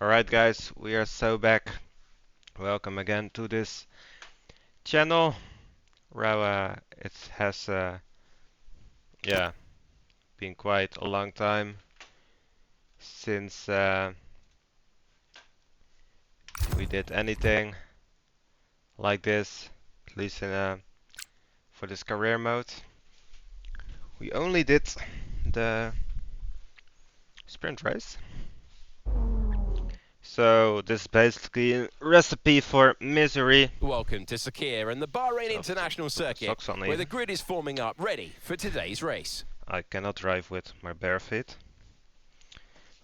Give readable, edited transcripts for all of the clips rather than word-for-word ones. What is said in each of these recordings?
Alright guys, we are so back. Welcome again to this channel. Well, it has yeah, been quite a long time since we did anything like this, at least for this career mode. We only did the sprint race. So this is basically a recipe for misery. Welcome to Sakir and the Bahrain Have to International put my Circuit, socks on where the even. grid is forming up ready for today's race. I cannot drive with my bare feet.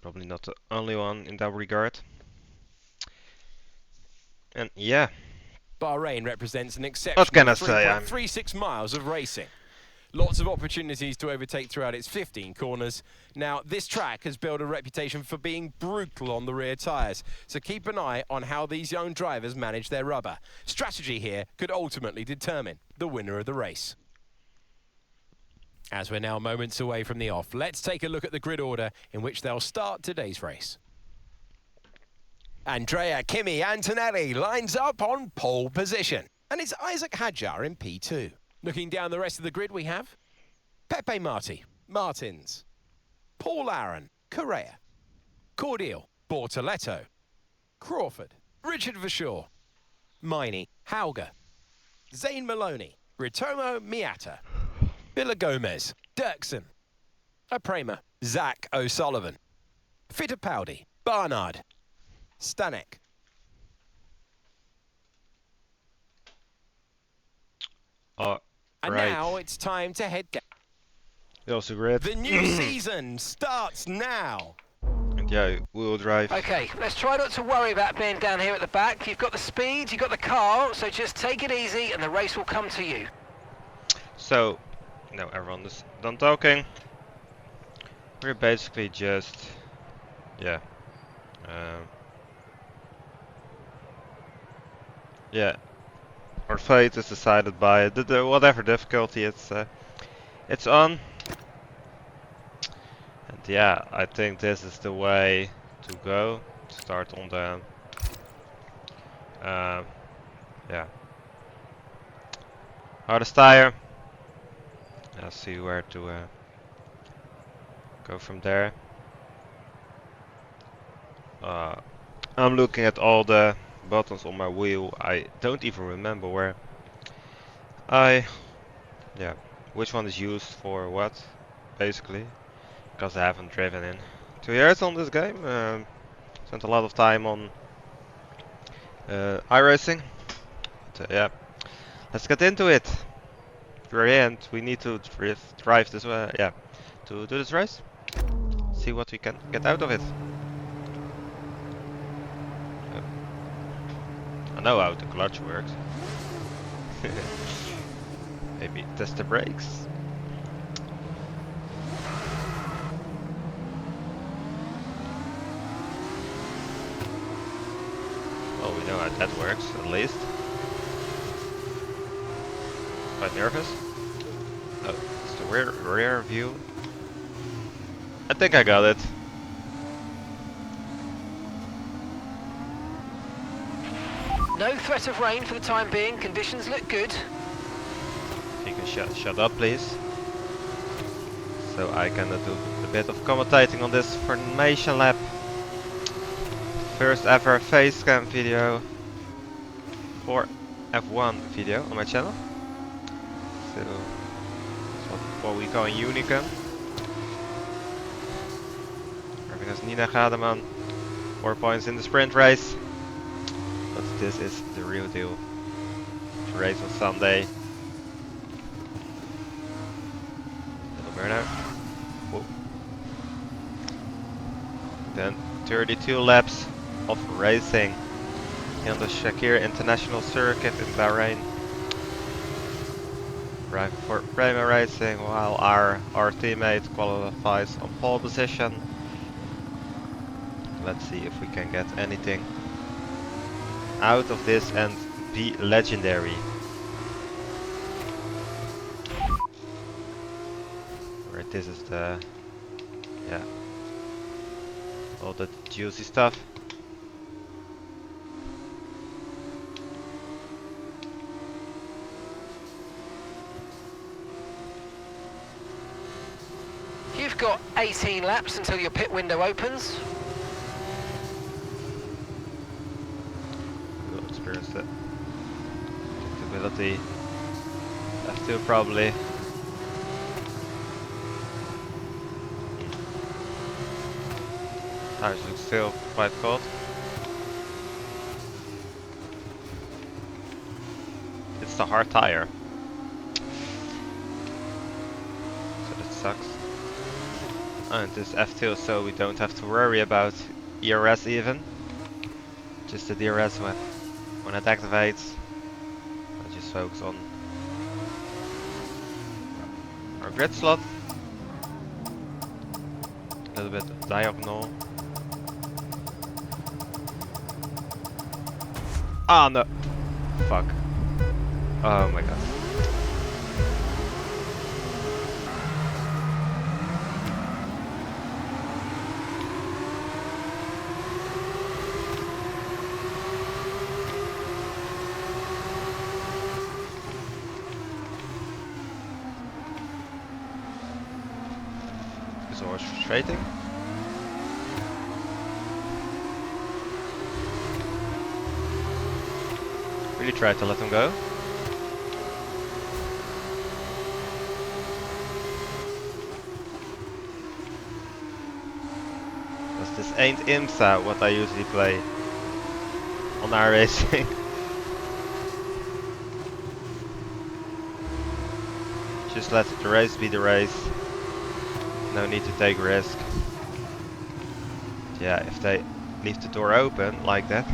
Probably not the only one in that regard. And yeah, Bahrain represents an what exceptional can I say? 3.36 miles of racing. Lots of opportunities to overtake throughout its 15 corners. Now, this track has built a reputation for being brutal on the rear tyres, so keep an eye on how these young drivers manage their rubber. Strategy here could ultimately determine the winner of the race. As we're now moments away from the off, let's take a look at the grid order in which they'll start today's race. Andrea Kimi Antonelli lines up on pole position, and it's Isaac Hadjar in P2. Looking down the rest of the grid, we have Pepe Marti, Martins, Paul Aaron, Correa, Cordial, Bortoletto, Crawford, Richard Vashaw, Miney, Hauger, Zane Maloney, Ritomo Miata, Villa Gomez, Dirksen, Aprema, Zach O'Sullivan, Fittipaldi, Barnard, Stanek. And right. now it's time to head down. Also great. The new season starts now. And yeah, we will drive. Okay, let's try not to worry about being down here at the back. You've got the speed, you've got the car, so just take it easy and the race will come to you. So, now everyone is done talking. We're basically just, yeah, yeah. Our fate is decided by the whatever difficulty it's on. And yeah, I think this is the way to go. Start on the yeah, hardest tire. I'll see where to go from there. I'm looking at all the buttons on my wheel. I don't even remember where which one is used for what, basically, because I haven't driven in 2 years on this game. Spent a lot of time on iRacing. But, yeah, let's get into it. Very end, we need to drive this way. Yeah, to do this race. See what we can get out of it. I know how the clutch works. Maybe test the brakes. Well, we know how that works, at least. Quite nervous. Oh, it's the rear view. I think I got it. No threat of rain for the time being, conditions look good. If you can shut up, please. So I can do a bit of commentating on this formation lap. First ever face cam video for F1 video on my channel. So that's what we call a unicum. Driving as Nina Gademan, 4 points in the sprint race. But this is the real deal. The race on Sunday. Little burnout. Whoa. Then 32 laps of racing on the Shakir International Circuit in Bahrain. Driving for Prema Racing while our teammate qualifies on pole position. Let's see if we can get anything out of this and be legendary. Right, this is the all the juicy stuff. 18 laps until your pit window opens. We'll experience that. Predictability. F2 probably. Tires look still quite cold. It's the hard tire. So that sucks. And this F2, so we don't have to worry about ERS even. Just the DRS when it activates. I just focus on our grid slot. A little bit diagonal. Ah no! Fuck. Oh my god. It's always frustrating. Really try to let him go. Because this ain't IMSA what I usually play on our racing. Just let the race be the race. No need to take risk. Yeah, if they leave the door open like that.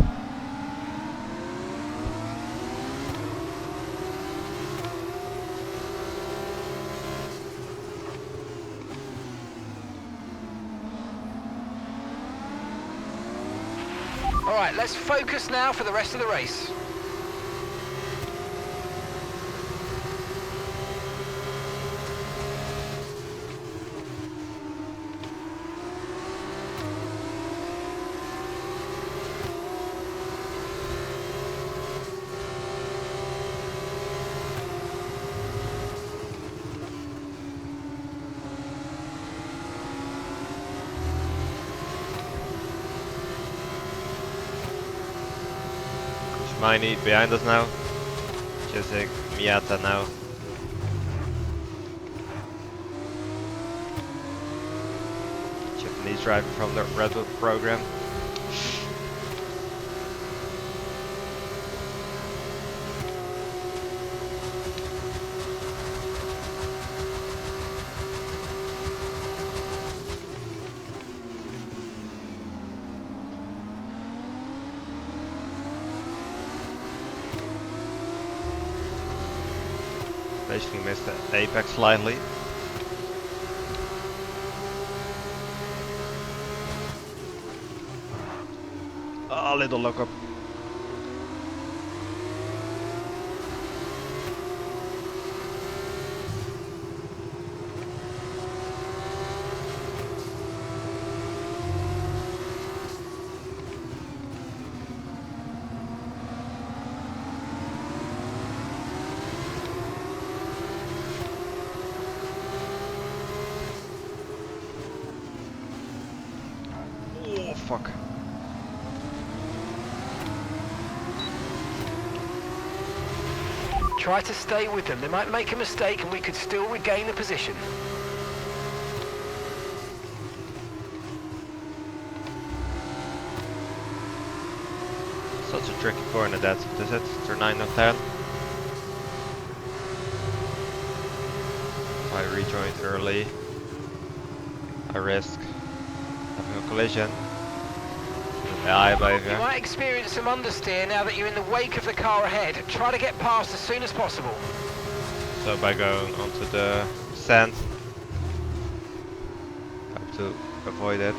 Alright, let's focus now for the rest of the race. Miney behind us now. Chasing Miata now. Japanese driver from the Red Bull program. Basically missed the apex slightly. Oh, little lockup. Oh, fuck. Try to stay with them. They might make a mistake and we could still regain the position. Such a tricky corner that, is it? Turn 9 and 10. If I rejoined early, I risk having a collision. Yeah, You might experience some understeer now that you're in the wake of the car ahead. Try to get past as soon as possible. So by going onto the sand, have to avoid it.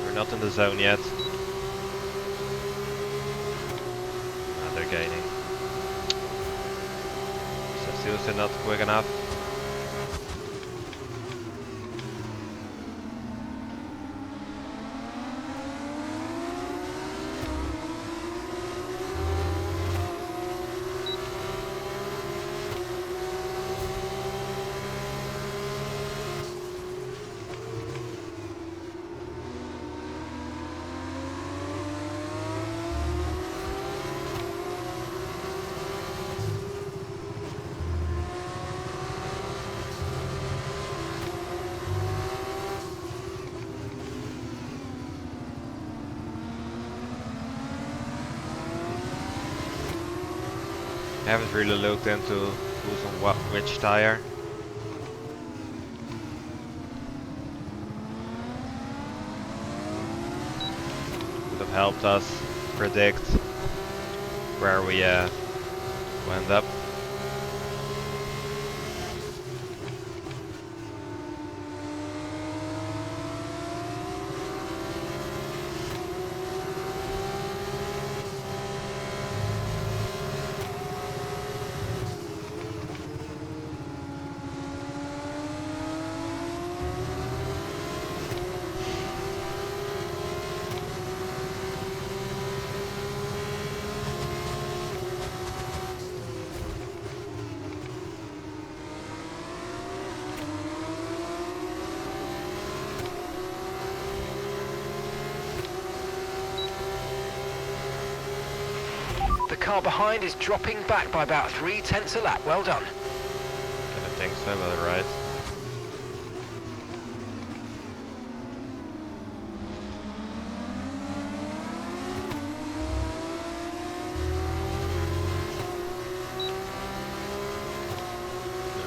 We're not in the zone yet. And they're gaining. So seriously not quick enough. Haven't really looked into who's on what, which tire. Would have helped us predict where we will end up. The car behind is dropping back by about 3/10 a lap. Well done. I don't think so, but right.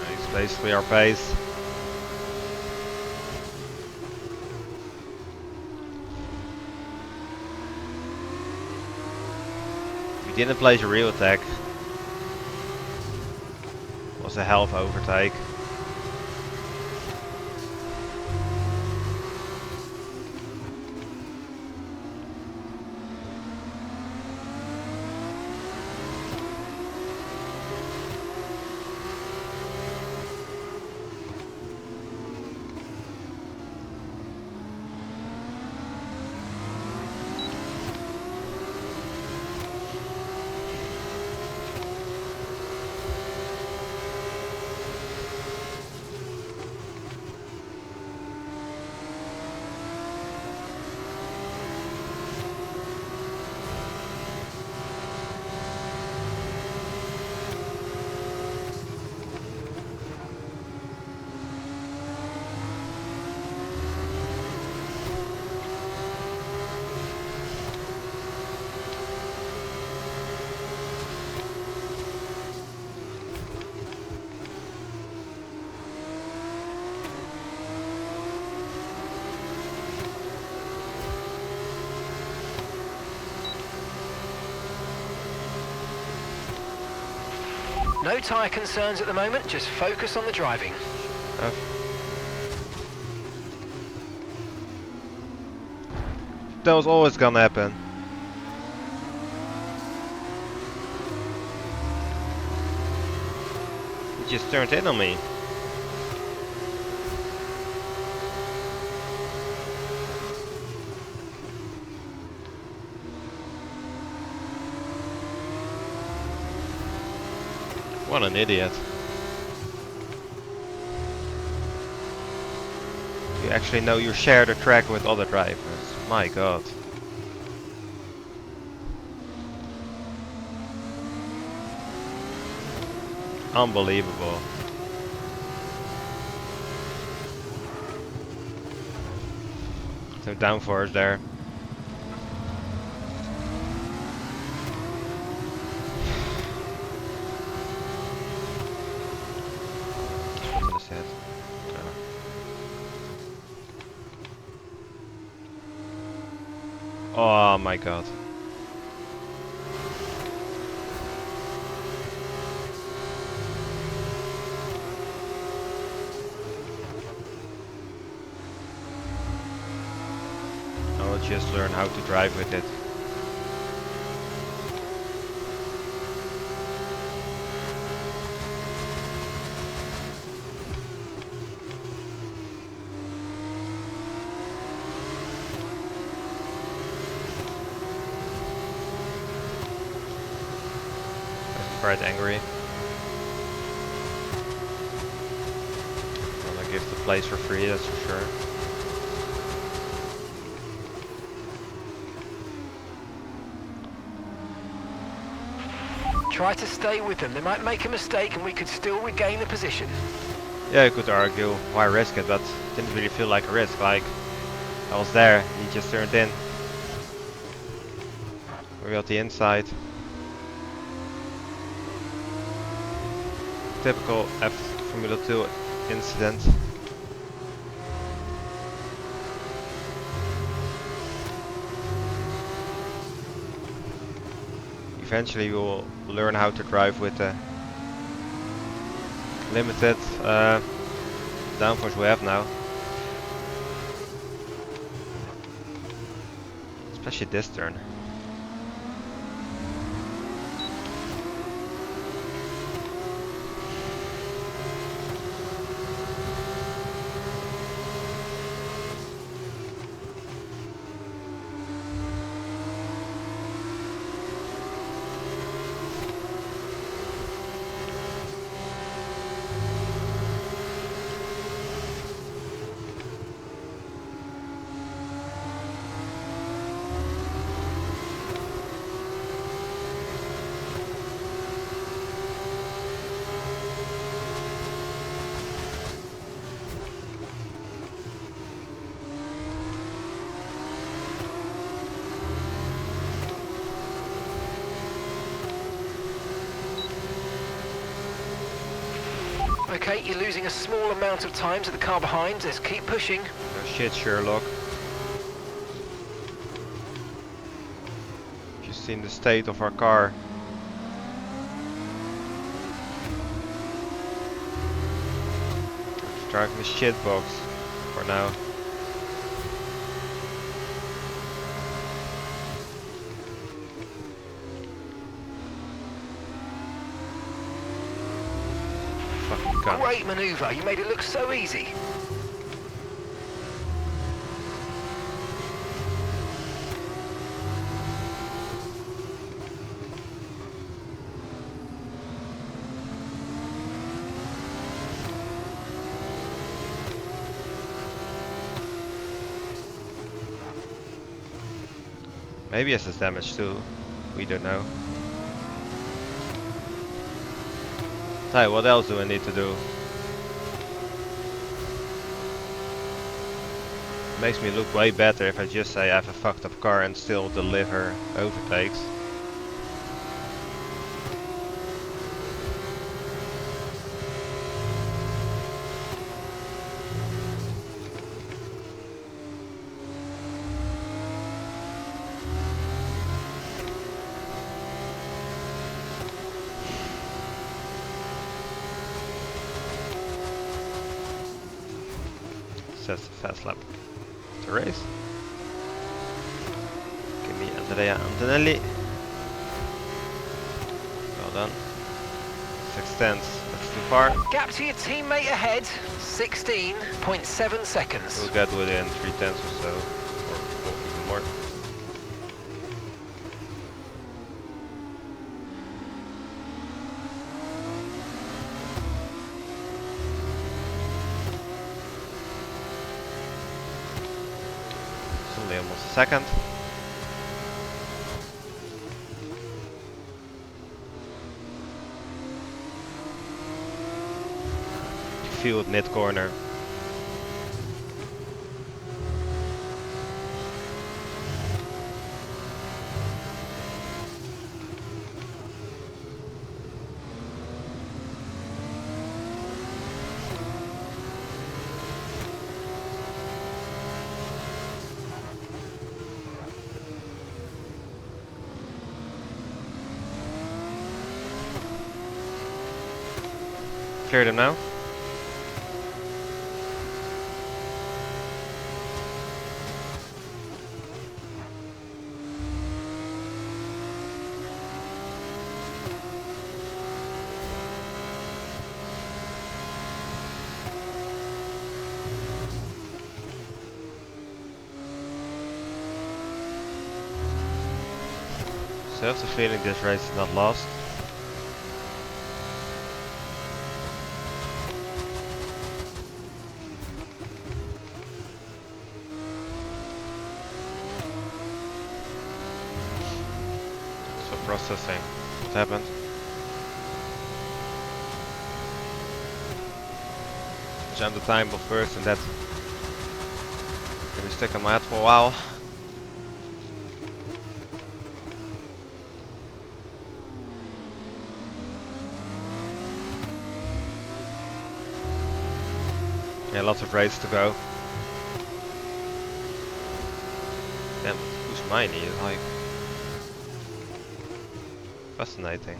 Nice, basically our pace. We didn't place a real attack. It was a half overtake. No tyre concerns at the moment, just focus on the driving. That was always gonna happen. He just turned in on me. What an idiot. You actually know you share the track with other drivers. My god. Unbelievable. Some downforce there. Oh my god. I'll just learn how to drive with it. Quite angry. Wanna give the place for free, that's for sure. Try to stay with them. They might make a mistake and we could still regain the position. Yeah, you could argue why risk it, but it didn't really feel like a risk. Like, I was there, he just turned in. We got the inside. typical F Formula 2 incident. Eventually you will learn how to drive with the limited downforce we have now. Especially this turn. Okay, you're losing a small amount of time to the car behind. Just keep pushing. No shit, Sherlock. Just seen the state of our car. It's driving the shitbox for now. Fucking cunt. Great manoeuvre. You made it look so easy. Maybe it has damage too. We don't know. Hey, what else do I need to do? Makes me look way better if I just say I have a fucked up car and still deliver overtakes. Says the fast lap to race. Give me Andrea Antonelli. Well done. 6 tenths, that's too far. Gap to your teammate ahead, 16.7 seconds. We'll get within 3 tenths or so, or even more. It's only almost a second. Field mid corner. Clear them now. So I have the feeling this race is not lost. So processing. What happened? Jump the time ball first and that can be stuck in my head for a while. Yeah, lots of races to go. Damn, who's mine is like fascinating.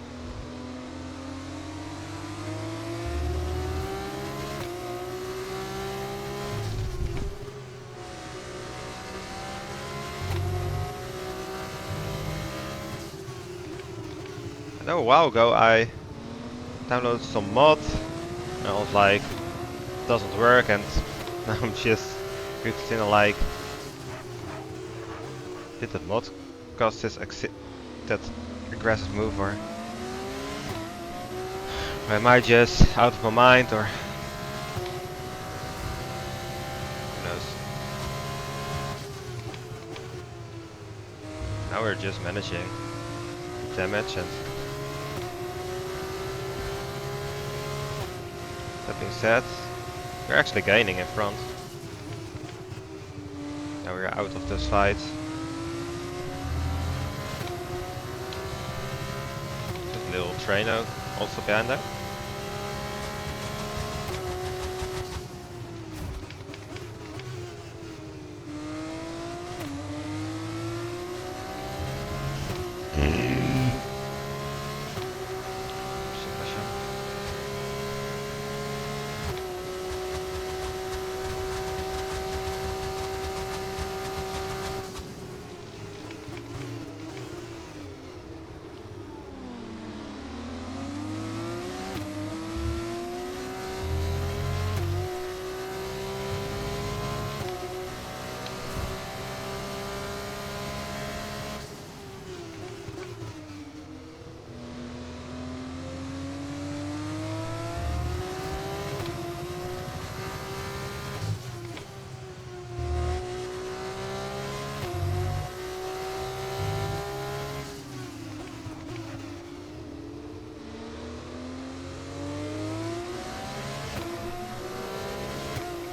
I know a while ago I downloaded some mod and I was like, doesn't work, and now I'm just drifting like, did that mod cause this that aggressive move, or am I just out of my mind, or who knows. Now we're just managing damage, and that being said, we're actually gaining in front. Now we're out of this fight. Just a little trainer also behind that.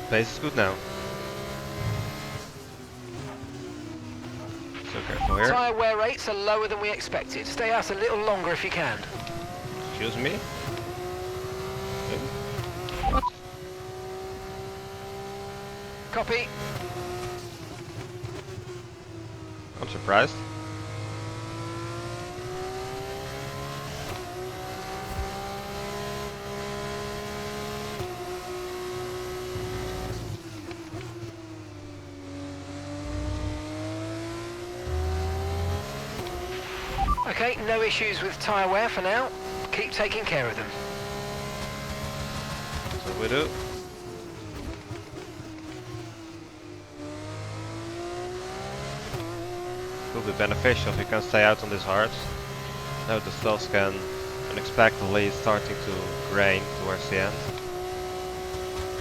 Pace is good now. So careful here. Tyre wear rates are lower than we expected. Stay out a little longer if you can. Excuse me? What? Copy. I'm surprised. Okay, no issues with tyre wear for now. Keep taking care of them. So we do. Will be beneficial if you can stay out on this hard. Now the stalls can unexpectedly starting to grain towards the end.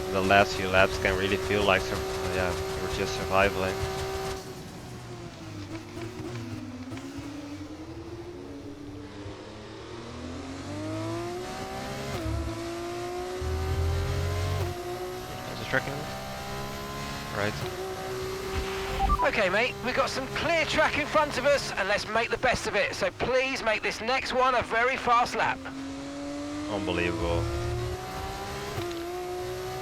And the last few laps can really feel like yeah, you're just surviving. Tracking? Right. Okay, mate, we've got some clear track in front of us, and let's make the best of it. So please make this next one a very fast lap. Unbelievable.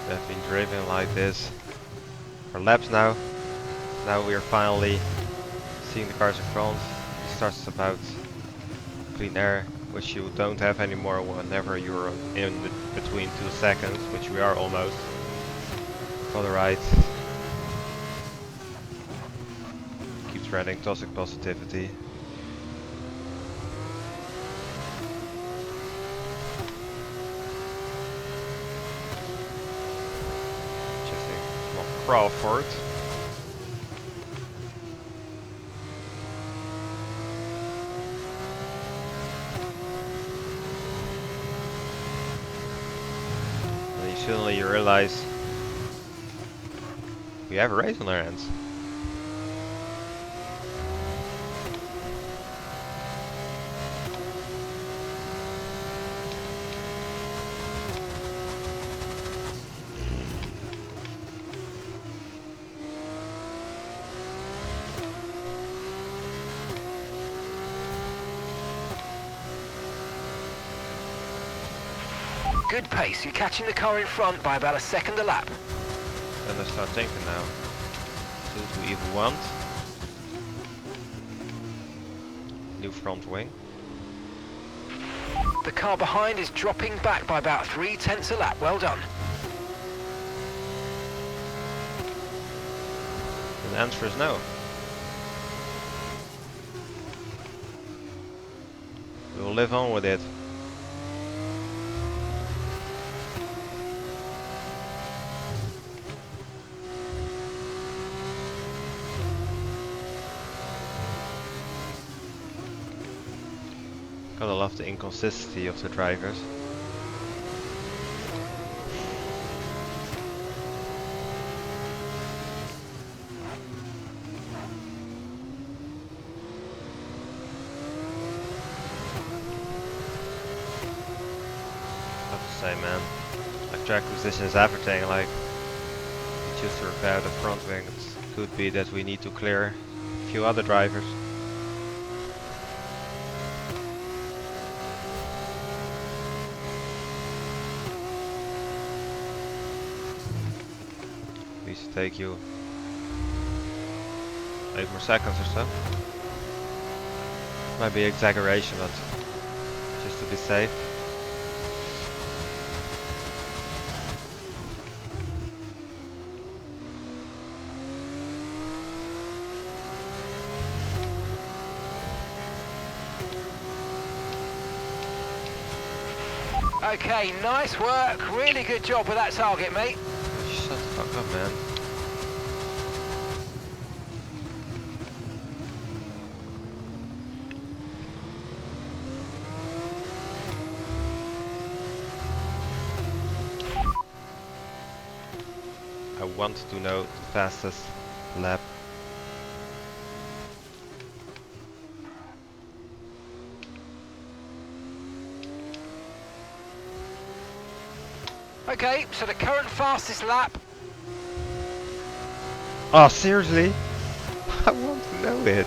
We've been driven like this for laps now. Now we are finally seeing the cars in front. It starts about clean air, which you don't have anymore whenever you're in between 2 seconds, which we are almost. For the right. Keep spreading toxic positivity. Just a small crawl for it. And then suddenly you realize we have a race on our hands. Good pace. You're catching the car in front by about a second a lap. Then I start thinking now. Do we even want new front wing? The car behind is dropping back by about 3/10 a lap. Well done. The answer is no. We will live on with it. Gotta love the inconsistency of the drivers. Say, man, like track position is everything. Like, we just repair the front wing. It could be that we need to clear a few other drivers. These take you 8 more seconds or so. Might be exaggeration, but just to be safe. Okay, nice work. Really good job with that target, mate. Shut the fuck up, man. I want to know the fastest lap. Okay, so the current fastest lap. Oh, seriously? I want to know it.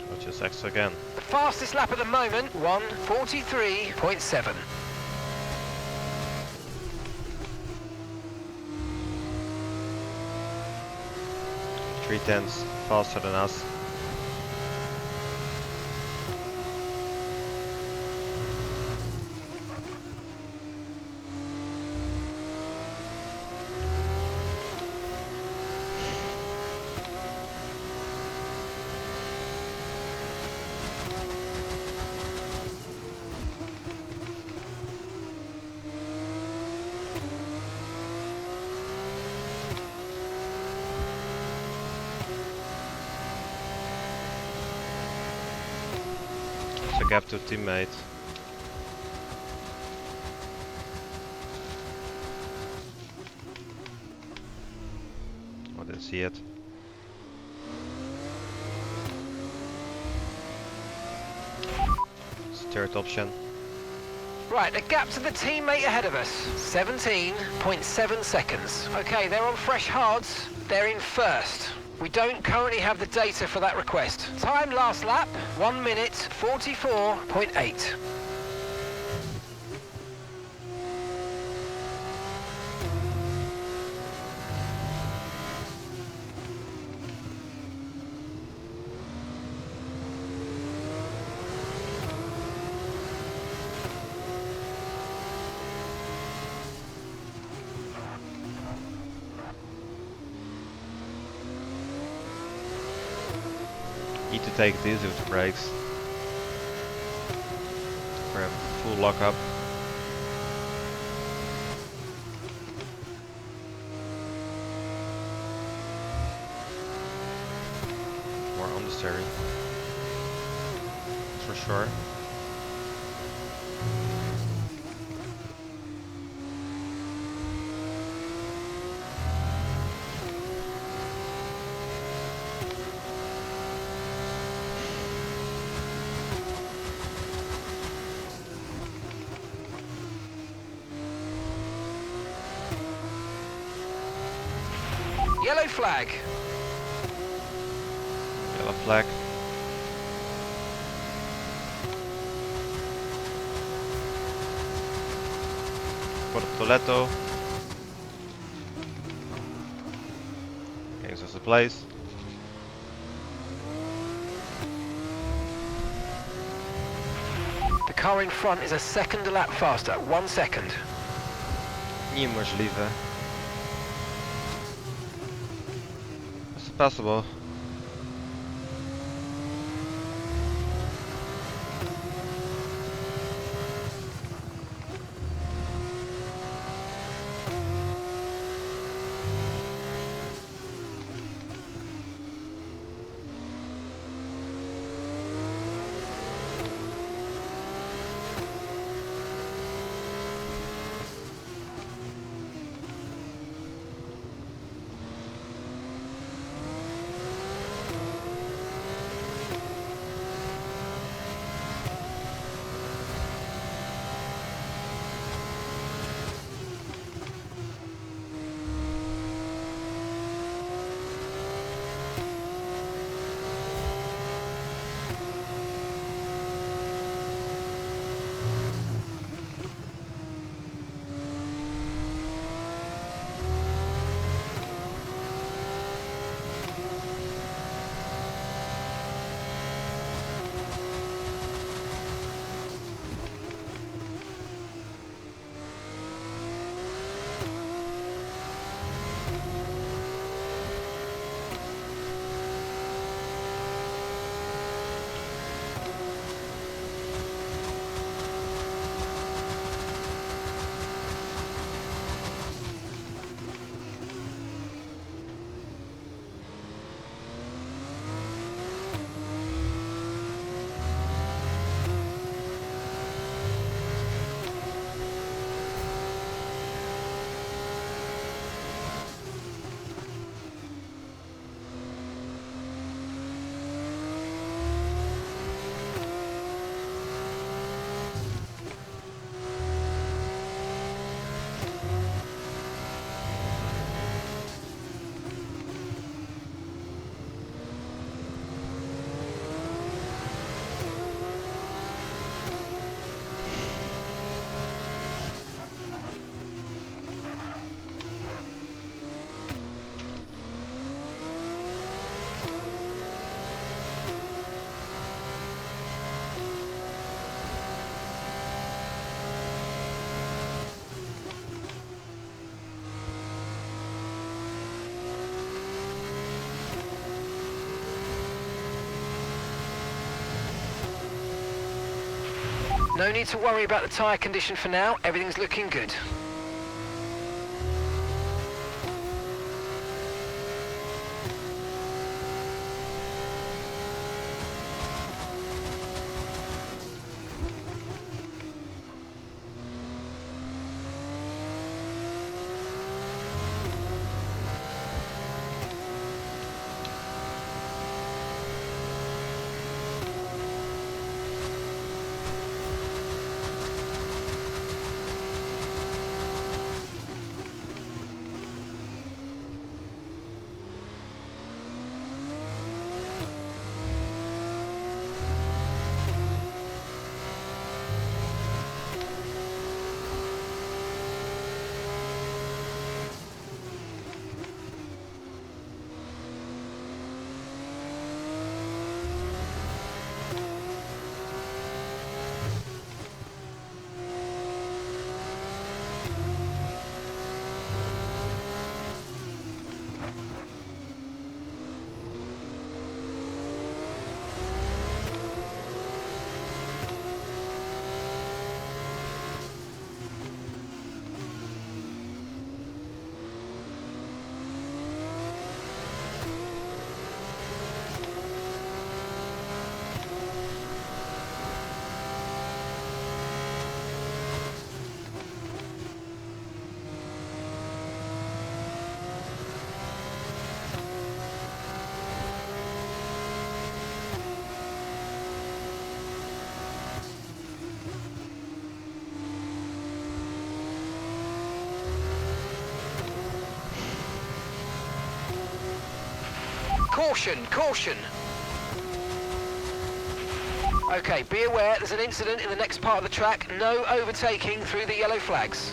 I'll just X again. The fastest lap at the moment, 1:43.7. Three tenths faster than us. It's a gap to teammate. I didn't see it. It's the third option. Right, the gap to the teammate ahead of us, 17.7 seconds. Okay, they're on fresh hards. They're in first. We don't currently have the data for that request. Time last lap, 1:44.8. Need to take these with the brakes. For a full lockup. More on the steering. For sure. Yellow flag. Yellow flag. Portoleto. Getting us a place. The car in front is a second a lap faster, 1 second. Niemożliwe. It's possible. No need to worry about the tyre condition for now, everything's looking good. Caution, caution. Okay, be aware there's an incident in the next part of the track. No overtaking through the yellow flags.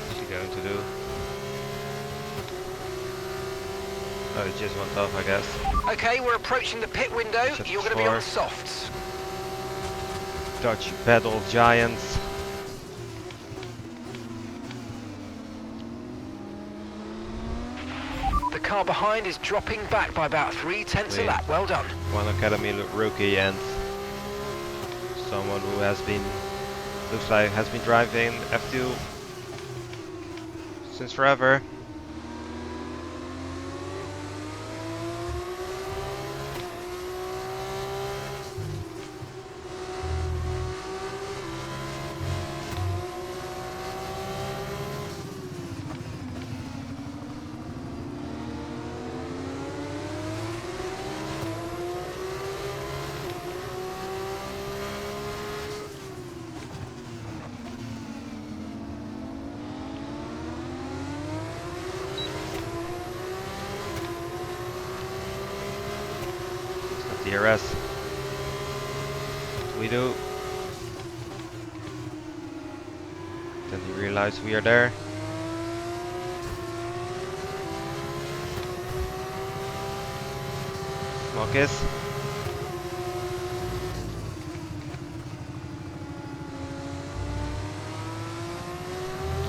What's he going to do? Oh, he just went off, I guess. Okay, we're approaching the pit window. Set You're going to be on floor. softs. Dutch pedal giants. The car behind is dropping back by about 3/10 a lap. Well done. One Academy rookie and someone who has been, looks like has been driving F2 since forever. DRS. We do. Then you realize we are there. Small kiss.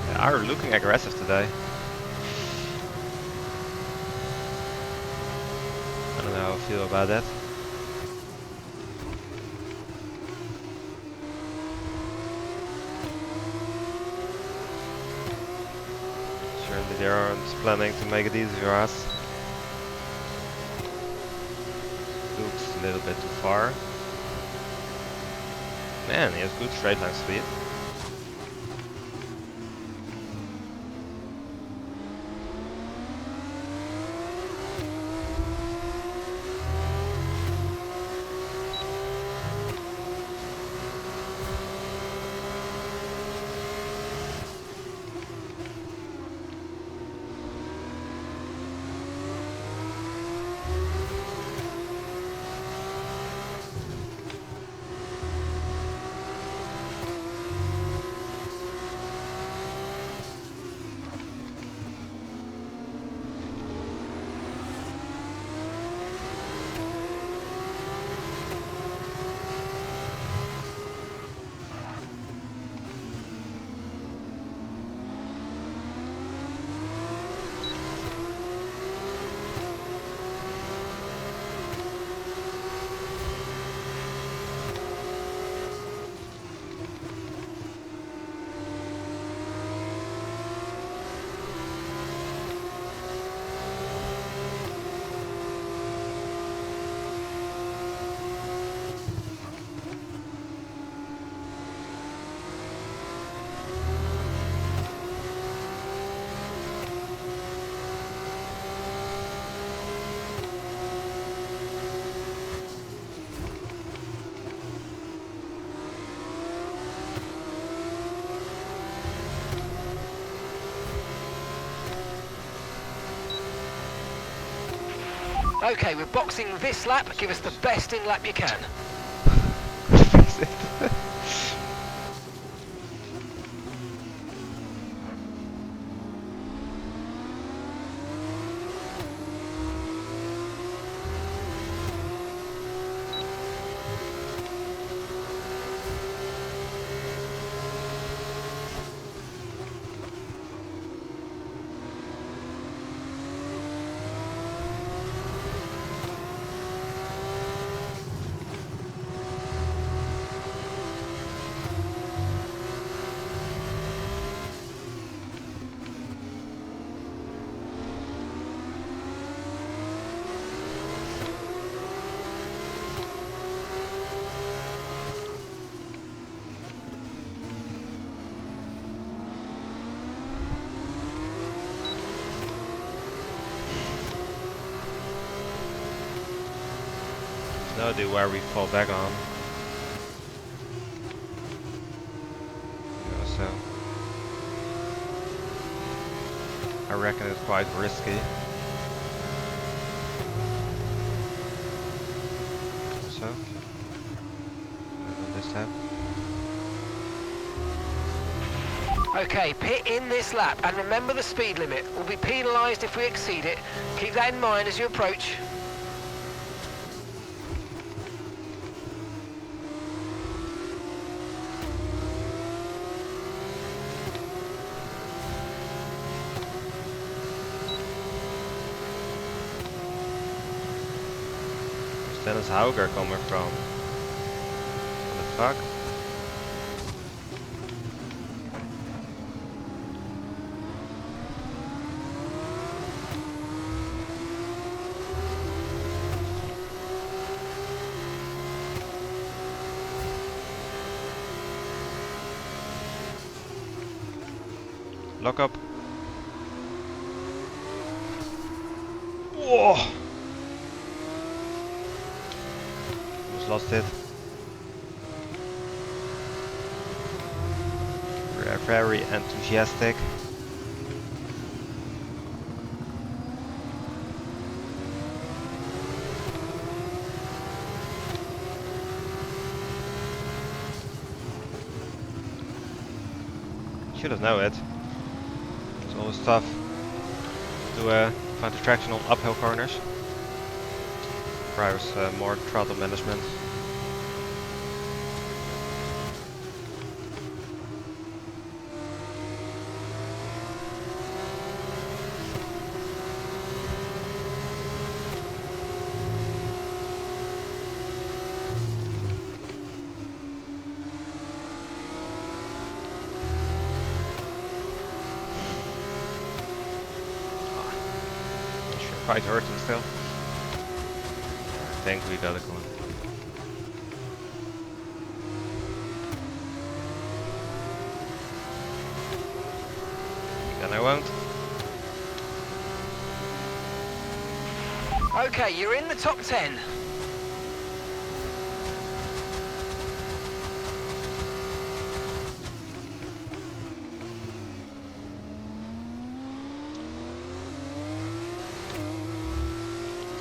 They are looking aggressive today. I don't know how I feel about that. Surely they aren't planning to make it easy for us. Looks a little bit too far. Man, he has good straight line speed. Okay, we're boxing this lap. Give us the best in lap you can. No idea where we fall back on. So I reckon it's quite risky. so. On this tab. Okay, pit in this lap and remember the speed limit. We'll be penalised if we exceed it. Keep that in mind as you approach. Where's Dennis Hauger coming from? What the fuck? Lock up. Whoa! Almost lost it. We're very enthusiastic. Should have known it. It's always tough to find the traction on uphill corners. Requires more throttle management. Quite hurting still. I think we got it going. Then I won't. Okay, you're in the top 10.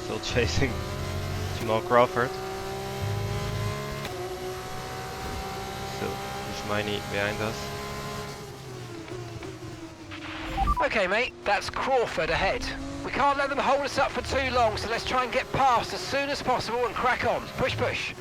Still chasing Jamal Crawford. Still Usmani behind us. Okay, mate, that's Crawford ahead. We can't let them hold us up for too long, so let's try and get past as soon as possible and crack on. Push, push.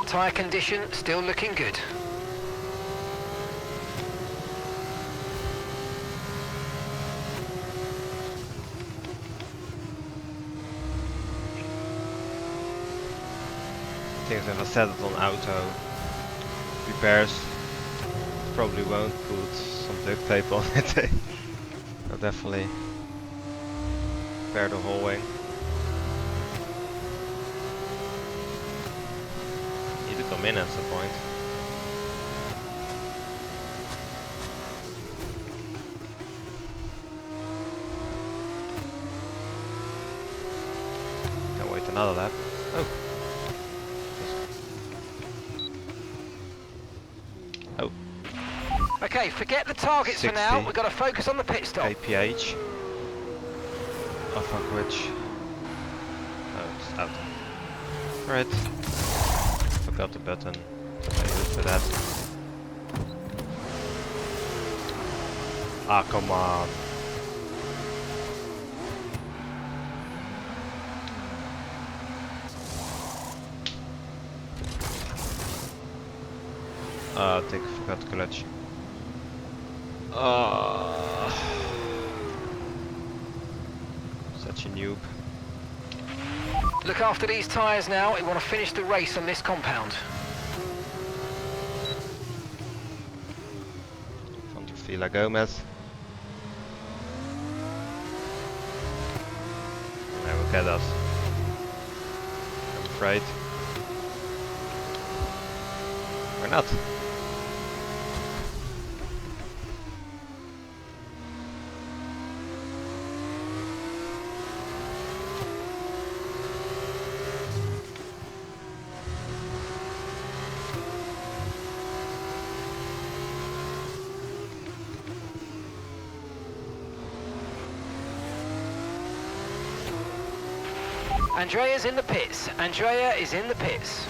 Tyre condition still looking good. I think if I set it on auto repairs, probably won't put some duct tape on it. I'll definitely repair the whole wing. Need to come in at some point. Can't wait another lap. Oh. Oh. Okay, forget the targets 60. for now. We've got to focus on the pit stop. APH. Off of which. Oh, it's out. Alright. Forgot the button. I use for that. Ah, come on. I think I forgot the clutch. Such a noob. Look after these tyres now. We want to finish the race on this compound. Nina Gomez. They will get us. I'm afraid. Or not. Andrea's in the pits. Andrea is in the pits.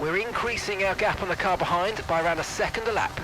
We're increasing our gap on the car behind by around a second a lap.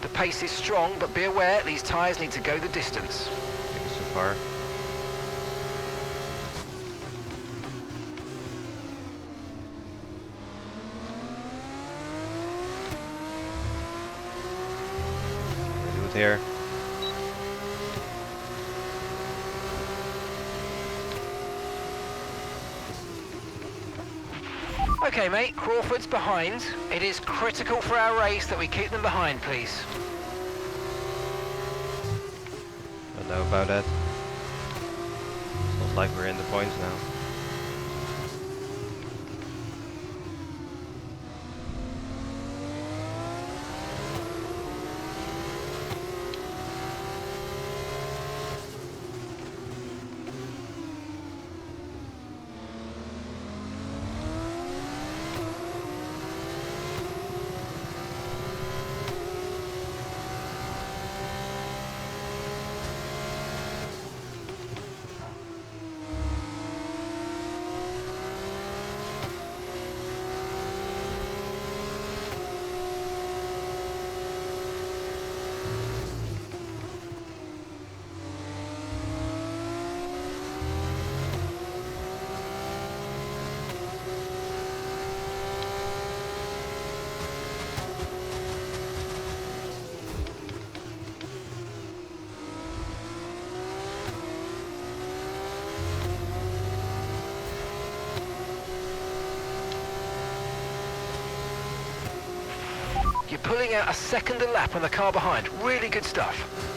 The pace is strong, but be aware these tyres need to go the distance. I think so far. Do it here. Okay, mate, Crawford's behind. It is critical for our race that we keep them behind, please. Don't know about that. It's not like we're in the points now. You're pulling out a second a lap on the car behind. Really good stuff.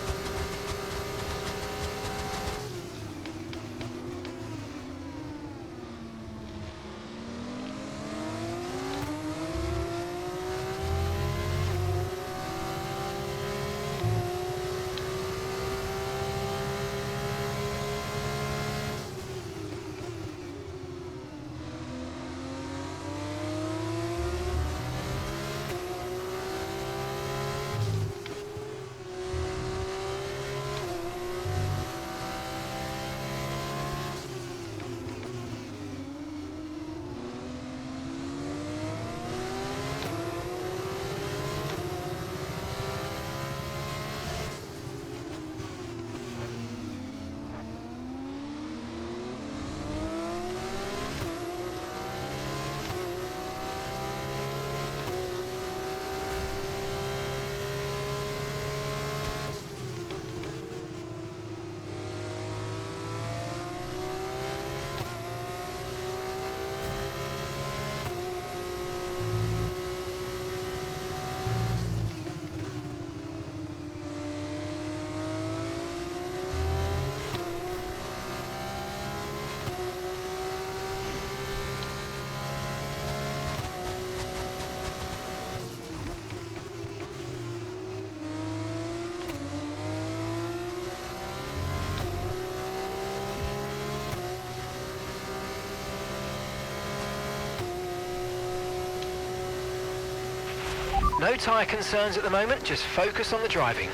No tyre concerns at the moment, just focus on the driving.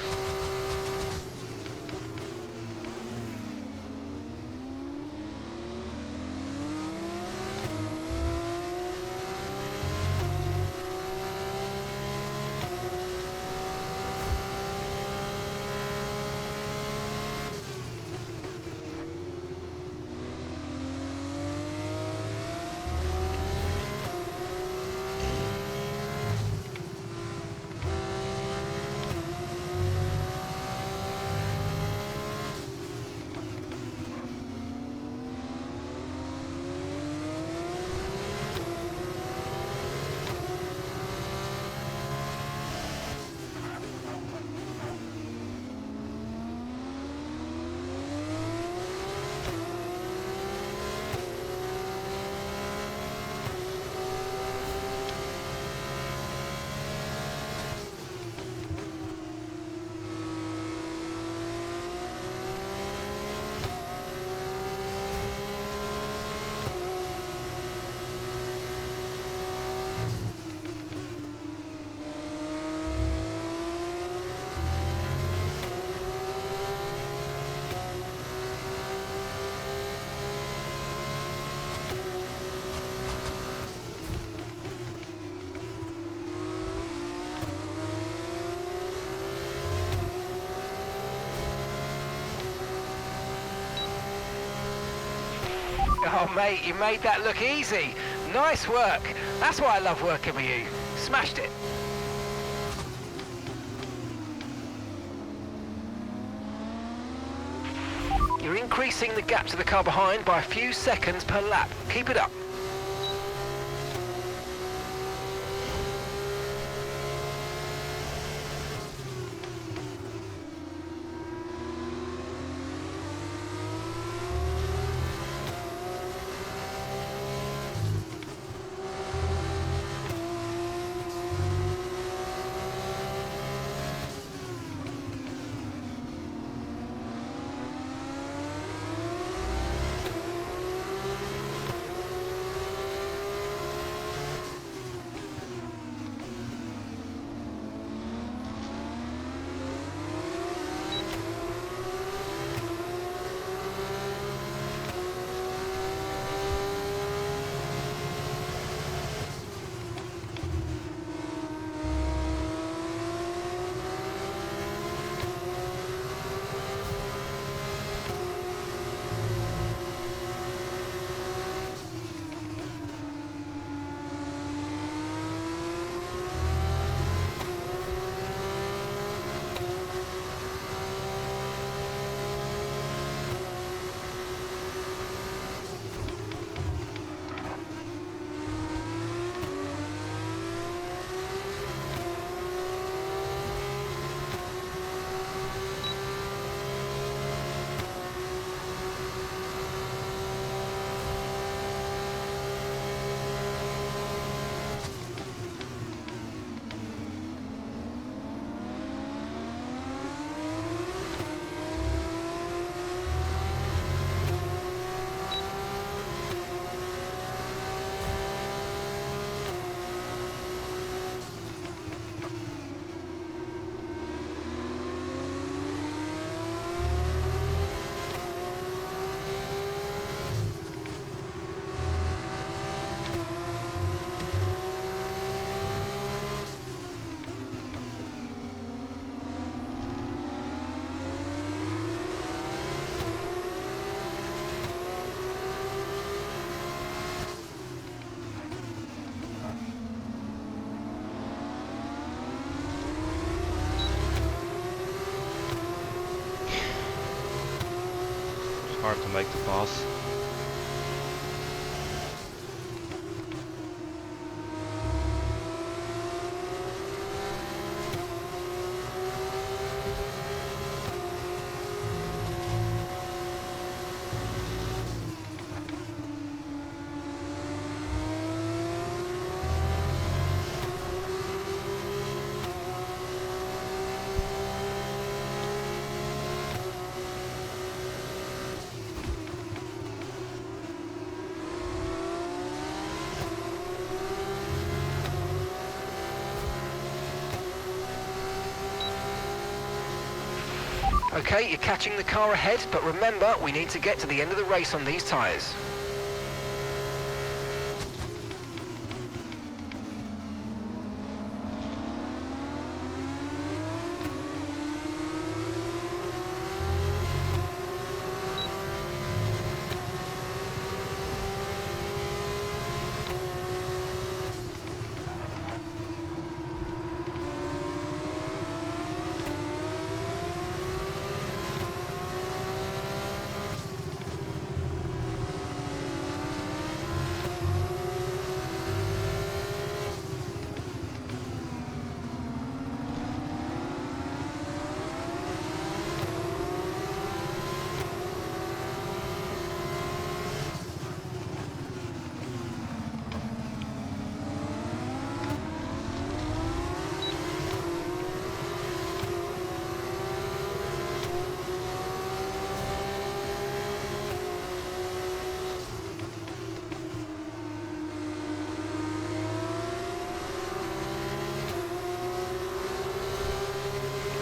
Oh mate, you made that look easy. Nice work. That's why I love working with you. Smashed it. You're increasing the gap to the car behind by a few seconds per lap. Keep it up. hard to make the pass. Okay, you're catching the car ahead, but remember, we need to get to the end of the race on these tyres.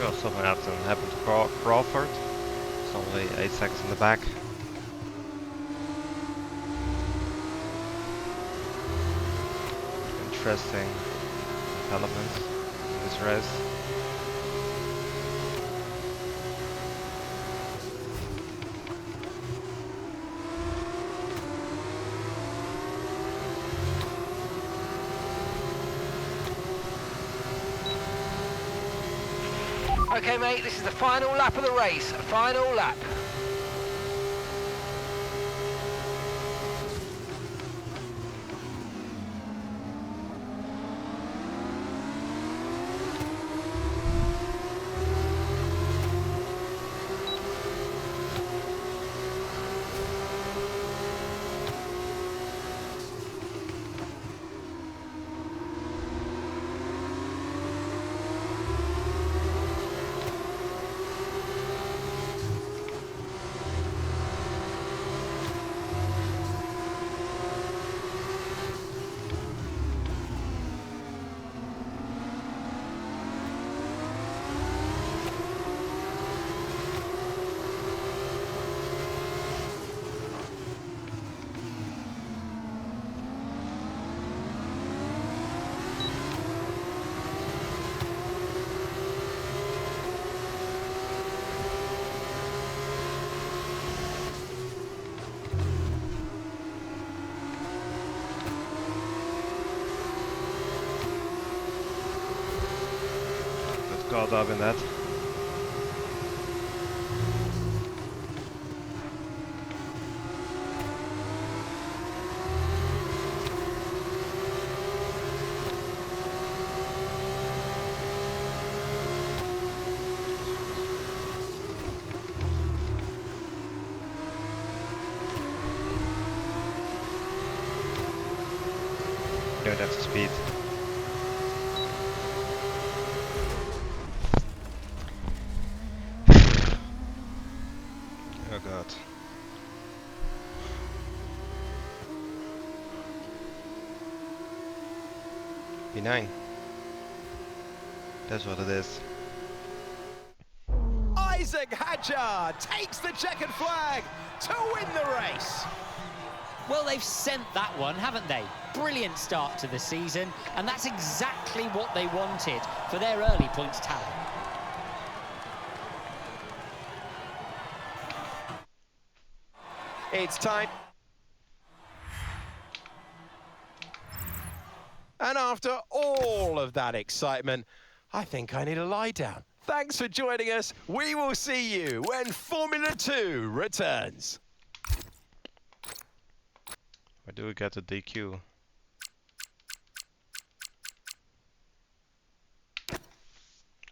Well, something happened to Crawford. It's only 8 seconds in the back. Interesting developments in this race. Okay, mate, this is the final lap of the race. Final lap. Caught up in that. Yeah, that's the speed. Oh god. P9. That's what it is. Isaac Hadjar takes the checkered flag to win the race. Well, they've sent that one, haven't they? Brilliant start to the season, and that's exactly what they wanted for their early points tally. It's time. And after all of that excitement, I think I need a lie down. Thanks for joining us. We will see you when Formula 2 returns. Where do we get the DQ?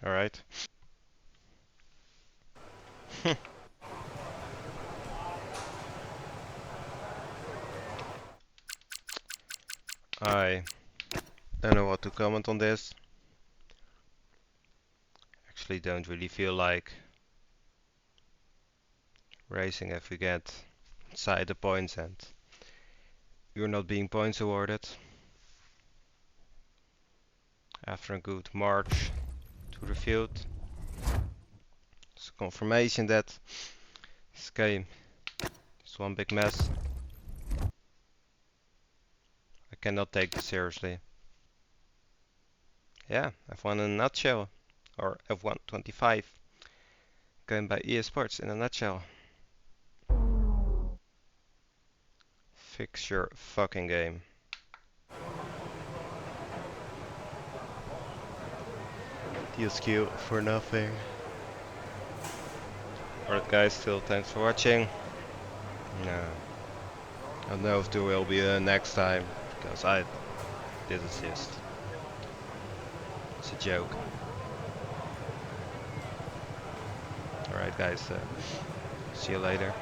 Alright. I don't know what to comment on this. Actually don't really feel like racing if we get inside the points and you're not being points awarded. After a good march to the field. It's a confirmation that this game is one big mess. I cannot take this seriously. Yeah, F1 in a nutshell. Or F1 25. Going by EA Sports in a nutshell. Fix your fucking game. DSQ for nothing. Alright guys, still thanks for watching. No. I don't know if there will be a next time, because I did assist. It's a joke. Alright guys, see you later.